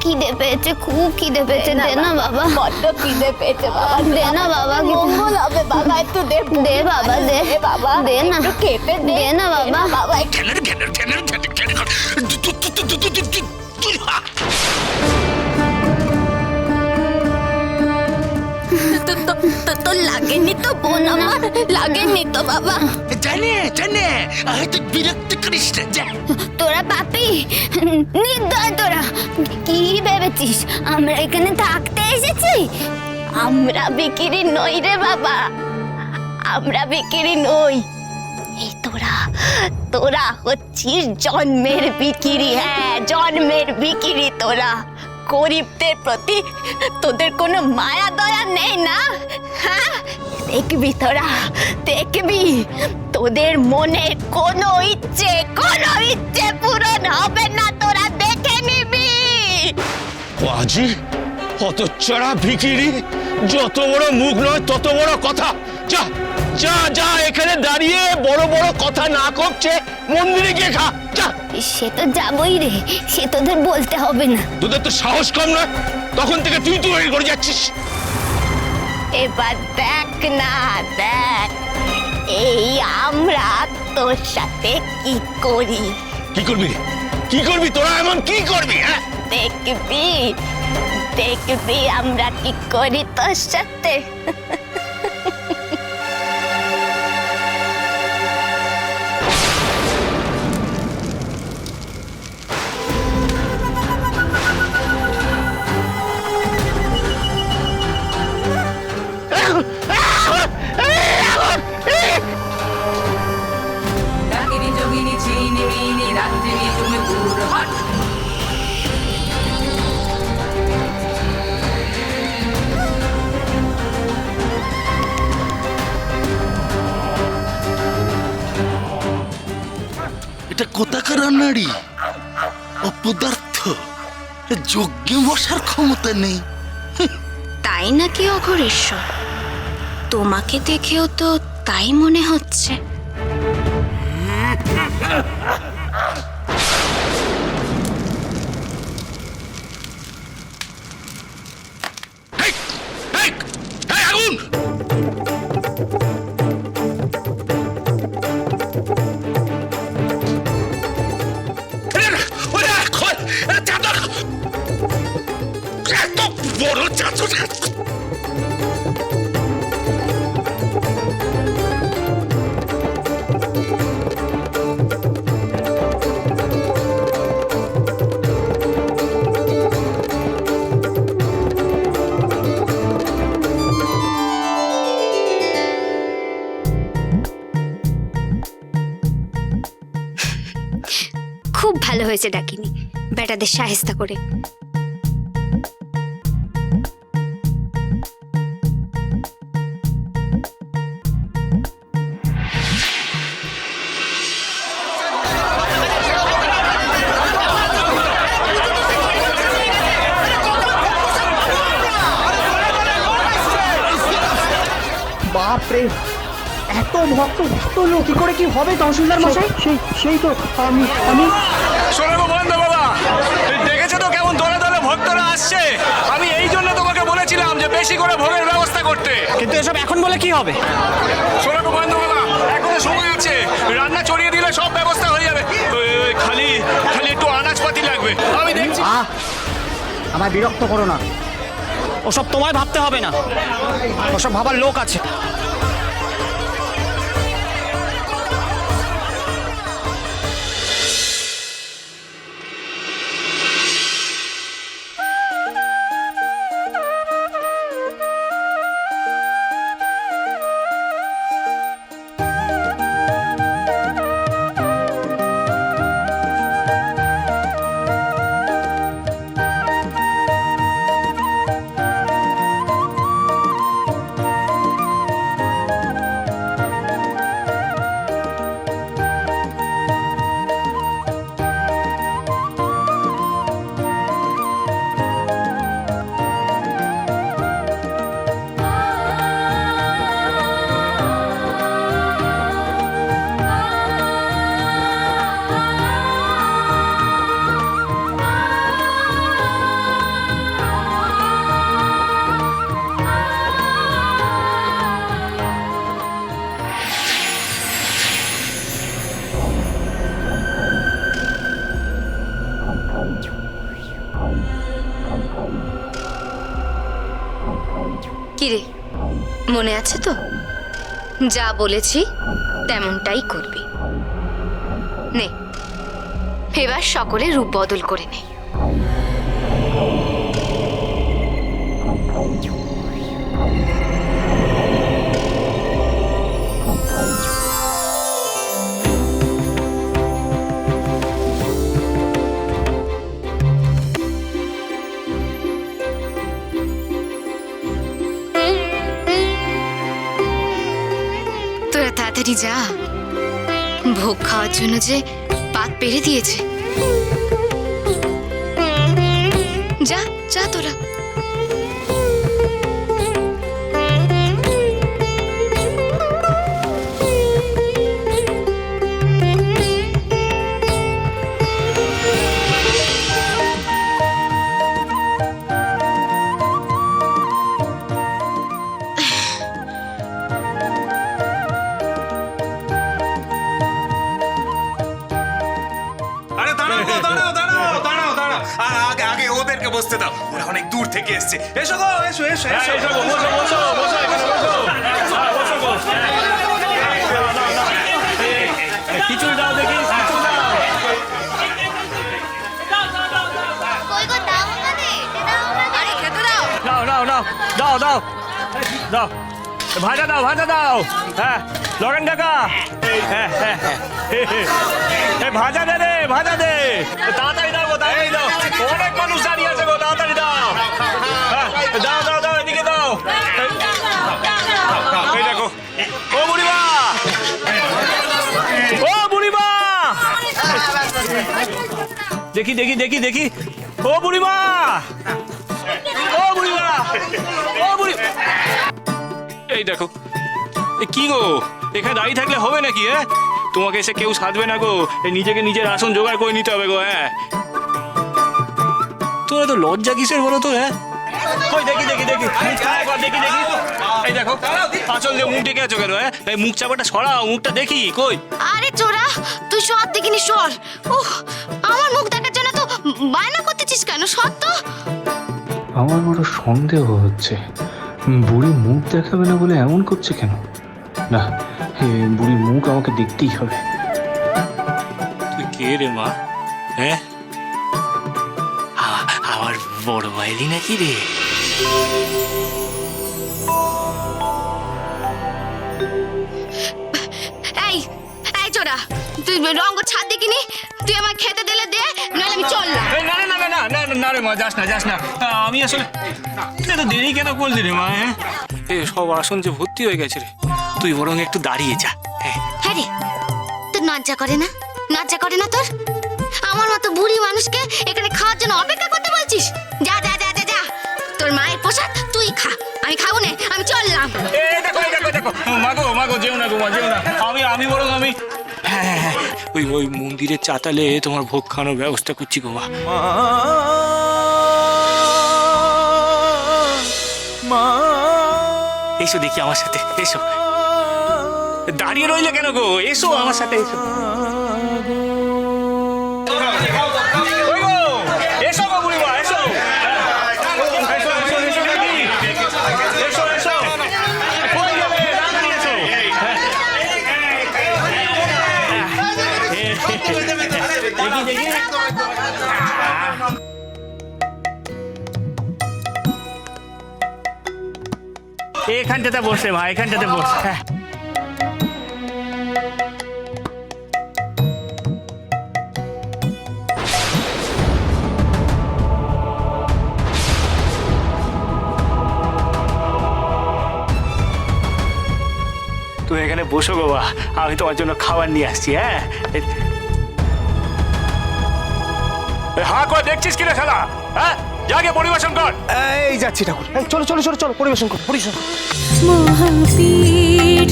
খিদে পেয়েছে, খুব খিদে পেয়েছে, দে না বাবা। বড্ড খিদে পেয়েছে বাবা, দে না বাবা, মঙ্গল হবে বাবা, একটু দে। দে বাবা, দে বাবা, দে না, একটু খেতে দে। দে না বাবা। বাবা তো লাগেনি তো বোন আমার, লাগেনি তো বাবা। জানে জানে হয়তো বিরক্ত করিস না, যা। তোরা পাপি, নির্দয় তোরা। কি ভেবেছিস আমরা এখানে থাকতে এসেছি? আমরা বিকিরি নই রে বাবা, আমরা বিকিরি নই। এই তোরা তোরা হচ্ছিস জন্মের বিকিরি। হ্যাঁ, জন্মের বিকিরি তোরা। গরিবদের প্রতি তোদের কোনো মায়া দয়া নেই না? হ্যাঁ, দেখবি তোরা, দেখবি তোদের মনে কোনো ইচ্ছে পূরণ হবে না, তোরা দেখে নিবি। বাজি হতচ্ছাড়া ভিখিরি, যত বড় মুখ নয় তত বড় কথা। যা যা যা, এখানে দাঁড়িয়ে বড় বড় কথা না করছে মন্দিরে গিয়ে খা, যা। সে তো যাবই রে, সে তোদের বলতে হবে না। তোদের তো সাহস কম নয়, তখন থেকে তুই তুই করে যাচ্ছিস। এবার দেখ না, দেখ এই আমরা তোর সাথে কি করি। কি করবি, কি করবি তোরা, এমন কি করবি? হ্যাঁ, দেখবি দেখবি আমরা কি করি তোর সাথে। ডাকিনি যোগিনী চিনি মিনি রাত্রিনি তুমি দূর হট। এটা কোথাকার নারী, অপদার্থ, যজ্ঞে বসার ক্ষমতা নেই। তাই নাকি অঘরেশ্বর? তোমাকে দেখেও তো তাই মনে হচ্ছে। হেই, হেই, হেই, আগুন! চাদর, এত বড় চাদর! খুব ভালো হয়েছে ডাকিনি, বেটাদের সাহেস্তা করে। বাপরে, এত ভক্ত লোক কি করে কি হবে তহসিলদার মশাই? সেই তো আমি শোনো গো বন্ধু বাবা, দেখেছো তো কেমন দলে দলে ভক্তরা আসছে। আমি এই জন্য তোমাকে বলেছিলাম যে বেশি করে ভোগের ব্যবস্থা করতে। কিন্তু এসব এখন বলে কি হবে? শোনো গো বন্ধু বাবা, এখনো সময় আছে, রান্না চড়িয়ে দিলে সব ব্যবস্থা হয়ে যাবে। খালি খালি একটু আনাজপাতি লাগবে, আমি দেখছি। আমায় বিরক্ত করো না, ওসব তোমায় ভাবতে হবে না, ওসব ভাবার লোক আছে। কিরে, মনে আছে তো? যা বলেছি তেমনটাই করবি। নে, এবার সকলে রূপ বদল করে নে। তোরা তাড়াতাড়ি যা, ভোগ খাওয়ার জন্য যে পাত পেরে দিয়েছে। যা যা তোরা। আরে দাঁড়াও গো, দাঁড়াও দাঁড়াও দাঁড়াও দাঁড়াও। আর আগে আগে ওদেরকে বসতে দাও, ওরা অনেক দূর থেকে এসছে। এসো গো, এসো এসো এসো এসো গো, বসো বসো বসো এখানে বসো। বসো গো। কিছু দাও দেখি, কিছু দাও। কই গো, দাও আমাদের, দাও আমাদের। আরে খেতে দাও। দাও দাও দাও দাও দাও দাও, ভাজা দাও ভাজা দাও। হ্যাঁ লগেন কাকা, হ্যাঁ হ্যাঁ হ্যাঁ, ভাজা দে রে, ভাজা দে, তাড়াতাড়ি দাও গো, তাড়াতাড়ি দাও, অনেক মানুষ দাঁড়িয়ে আছে গো, তাড়াতাড়ি দাও। হ্যাঁ, দাও দাও দাও, এদিকে দাও। এই দেখো, ও বুড়িমা, ও বুড়িমা, দেখি দেখি দেখি দেখি, ও বুড়িমা, ও বুড়িমা, ও বুড়ি, এই দেখো, এ কি গো, এখানে দাঁড়িয়ে থাকলে হবে নাকি? হ্যাঁ, তোমাকে এসে কেউ সাধবে না গো, এই নিজেকে নিজের আসন জোগাড় করে নিতে হবে গো। হ্যাঁ, তোরা তো লজ্জা কিসের বলো তো? হ্যাঁ, ওই দেখি দেখি দেখি, একবার দেখি দেখি, এই দেখো, আসল যে মুখ ডেকে আছো কেন? হ্যাঁ, এই মুখ চাপাটা সরাও, মুখটা দেখি কই। আরে চোরা, তুই সর দেখিনি, সর। ওহ, আমার মুখ দেখার জন্য তো বায়না করতেছিস কেন? সর তো। আমার বড় সন্দেহ হচ্ছে, বুড়ি মুখ দেখাবে না বলে এমন করছে কেন? না, বুড়ি মুখ আমাকে দেখতেই হবে। তুই কে রে মা? হ্যাঁ, আমার বড় ভাইলি নাকি রে? এই এই চোরা, তুই রঙ্গ ছাদ দেখিনি, তুই আমার খেতে দিলে দে, নাহলে আমি চললাম। না না না না না না না রে মা, যাস না যাস না, আমি আসলে এত দেরি কেন করলি রে মা? হ্যাঁ, এ সব আসন যে ভর্তি হয়ে গেছে রে, তুই বরং একটু দাঁড়িয়ে যা। হ্যাঁ, হ্যাঁ রে, তোর লজ্জা করে না? লজ্জা করে না তোর? আমার মতো বুড়ি মানুষকে এখানে খাওয়ার জন্য অপেক্ষা করতে বলছিস? যা যা যা যা যা, তোর মায়ের প্রসাদ তুই খা, আমি খাবো না, আমি চললাম। এই দেখো এই দেখো দেখো, মাগো মাগো, যেও না গো মা, যেও না, আমি বরং আমি, হ্যাঁ হ্যাঁ হ্যাঁ, ওই মন্দিরের চাতালে তোমার ভোগ খাওয়ানোর ব্যবস্থা করছি গো মা। এসো দেখি আমার সাথে, এসো, দাঁড়িয়ে রইলে কেন গো, এসো আমার সাথে, এসো। ওই গো, এসো গো বুড়িমা, এসো, এসো এসো এসো দেখি, এসো এসো, কই যাবে, তাড়াতাড়ি এসো। দেখি দেখি, এখানটাতে বসে মা, এখানটাতে বস। হ্যাঁ, তুমি এখানে বসো গো মা, আমি তোমার জন্য খাবার নিয়ে আসছি। হ্যাঁ, হ্যাঁ করে দেখছিস কিনা খেলা? হ্যাঁ, যাকে পরিবেশন কর। এই যাচ্ছি ঠাকুর, চলো চলো চলো চলো, পরিবেশন করো, পরিবেশন করো। মহাপীঠ